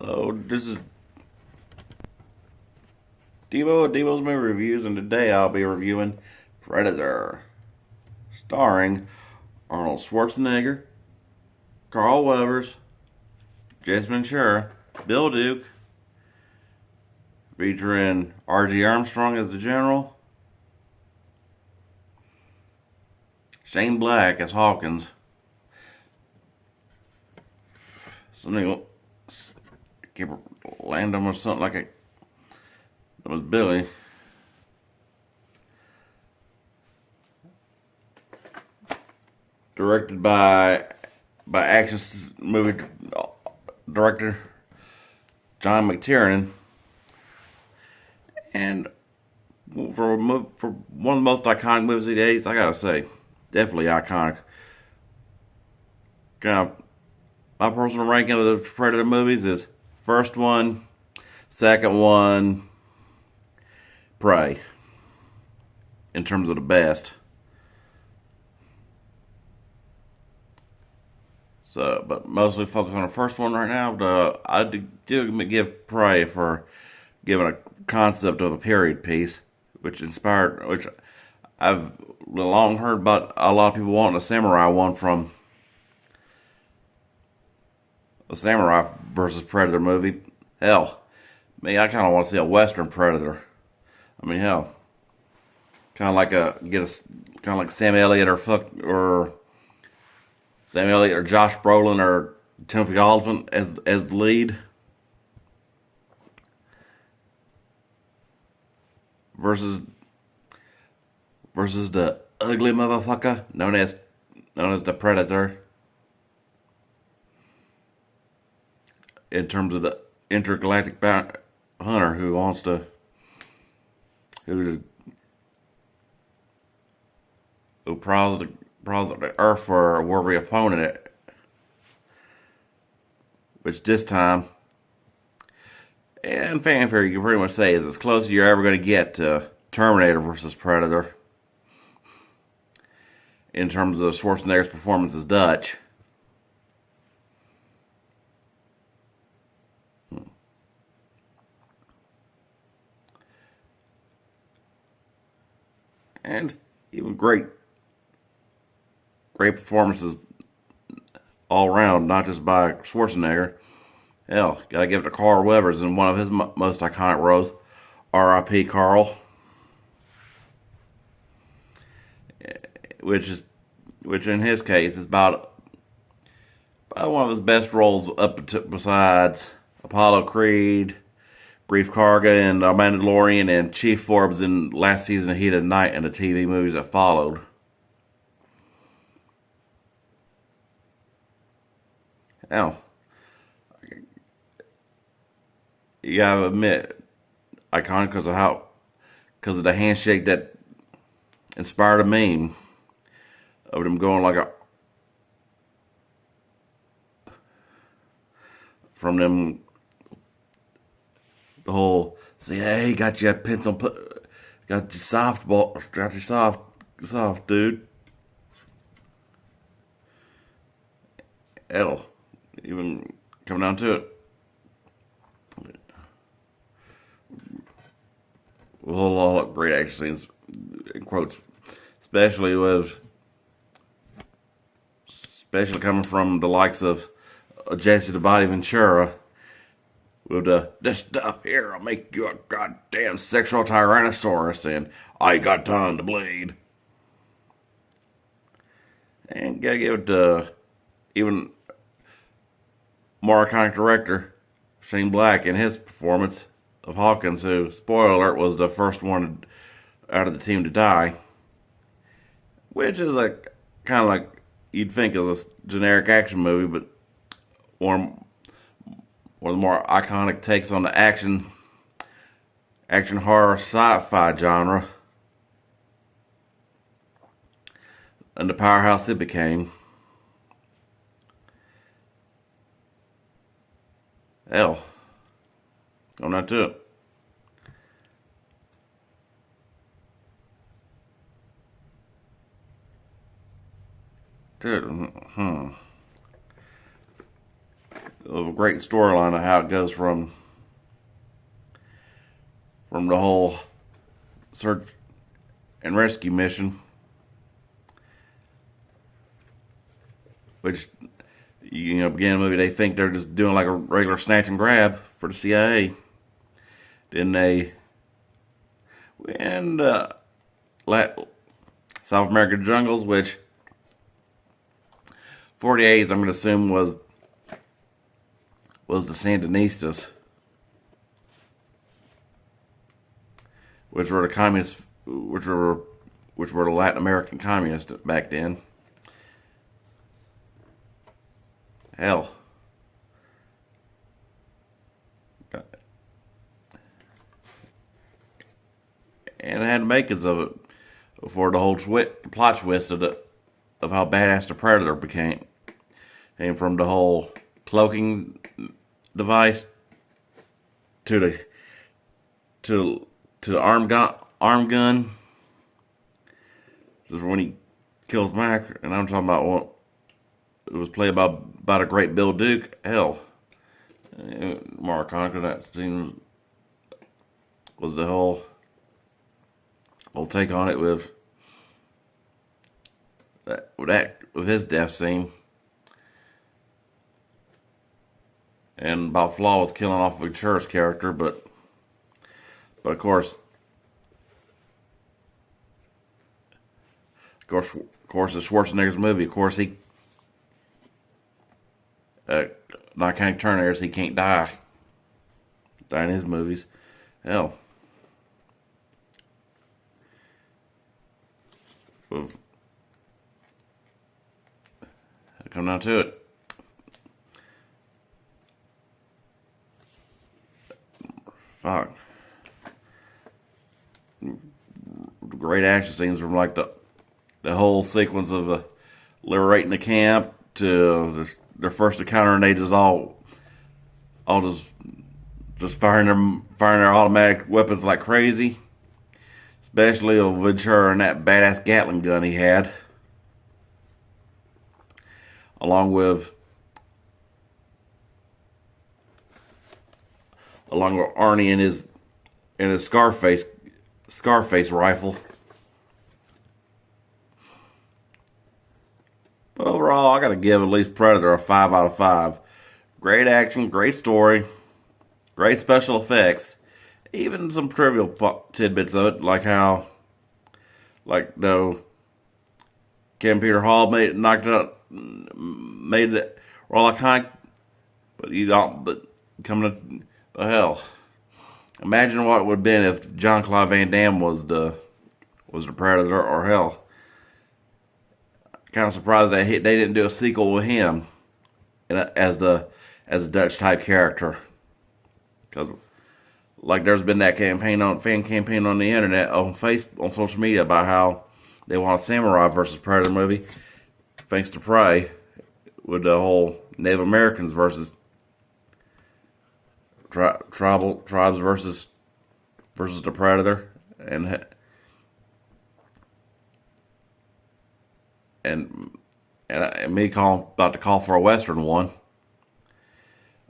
Hello, this is Devo at Devo's Movie Reviews, and today I'll be reviewing Predator, starring Arnold Schwarzenegger, Carl Weathers, Jason Ventura, Bill Duke, featuring R.G. Armstrong as the General, Shane Black as Hawkins, something keep land him or something like it. That was Billy. Directed by action movie director John McTiernan, and for one of the most iconic movies of the 80s, I gotta say, definitely iconic. Kind of my personal ranking of the Predator movies is first one, second one, Prey, in terms of the best. So, but mostly focus on the first one right now. But I do give Prey for giving a concept of a period piece, which I've long heard about a lot of people wanting a samurai one from a samurai versus Predator movie. Hell, me, I kind of want to see a Western Predator. I mean, hell, kind of like Sam Elliott or Sam Elliott or Josh Brolin or Timothy Olyphant as the lead versus the ugly motherfucker known as the Predator in terms of the intergalactic hunter who who prowls the Earth for a worthy opponent, which this time, and fanfare, you can pretty much say is as close as you're ever going to get to Terminator versus Predator in terms of Schwarzenegger's performance as Dutch. And even great performances all around, not just by Schwarzenegger. Hell, gotta give it to Carl Weathers in one of his most iconic roles, R.I.P. Carl, which is which in his case is about one of his best roles besides Apollo Creed, Brief Karga, and Mandalorian, and Chief Forbes in last season of Heat of the Night and the TV movies that followed. Hell, you gotta admit, iconic because of the handshake that inspired a meme of them going like a from them the whole say, hey, got your pencil, got your softball, got your soft dude. Hell, even coming down to it, a whole lot of great action scenes, in quotes, especially with especially coming from the likes of Jesse the Body Ventura with this stuff here will make you a goddamn sexual tyrannosaurus and I got time to bleed. And gotta give it to even more iconic director Shane Black in his performance of Hawkins, who, spoiler alert, was the first one out of the team to die. Which is like kind of like you'd think is a generic action movie, but one of the more iconic takes on the action horror sci-fi genre and the powerhouse it became. Hell, going on to it. Dude, of a great storyline of how it goes from the whole search and rescue mission, which, beginning of the movie, they think they're just doing like a regular snatch and grab for the CIA. Then they and South American jungles, which 48s, I'm going to assume, was the Sandinistas, which were the communists, which were the Latin American communists back then. Hell. And it had the makings of it before the whole plot twist of how badass the Predator became. Came from the whole cloaking device to the arm gun. This is when he kills Mac, and I'm talking about what it was played by the great Bill Duke. Hell, Mark Conker, that scene was the whole take on it with his death scene. And Bob Flaw was killing off Ventura's character, but of course, it's Schwarzenegger's movie. Of course, he not counting Terminators, he can't die in his movies. Hell, come down to it. Fuck. Great action scenes from like the whole sequence of liberating the camp to their first encounter, and they just all just firing their automatic weapons like crazy. Especially of Ventura and that badass Gatling gun he had, along with Arnie and his Scarface rifle. But overall, I gotta give at least Predator a 5 out of 5. Great action, great story, great special effects, even some trivial tidbits of it, like how, though Ken Peter Hall made it all iconic, but coming to hell. Imagine what it would have been if Jean-Claude Van Damme was the Predator, or hell. Kind of surprised that they didn't do a sequel with him as a Dutch type character, because there's been that fan campaign on the internet, on social media, about how they want a samurai versus Predator movie, thanks to Prey, with the whole Native Americans versus tribes versus the Predator, and me about to call for a Western one.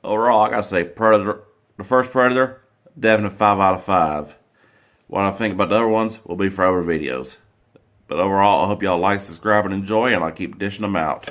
Overall, I gotta say, Predator, the first Predator, definite 5 out of 5. What I think about the other ones will be for other videos. But overall, I hope y'all like, subscribe, and enjoy, and I'll keep dishing them out.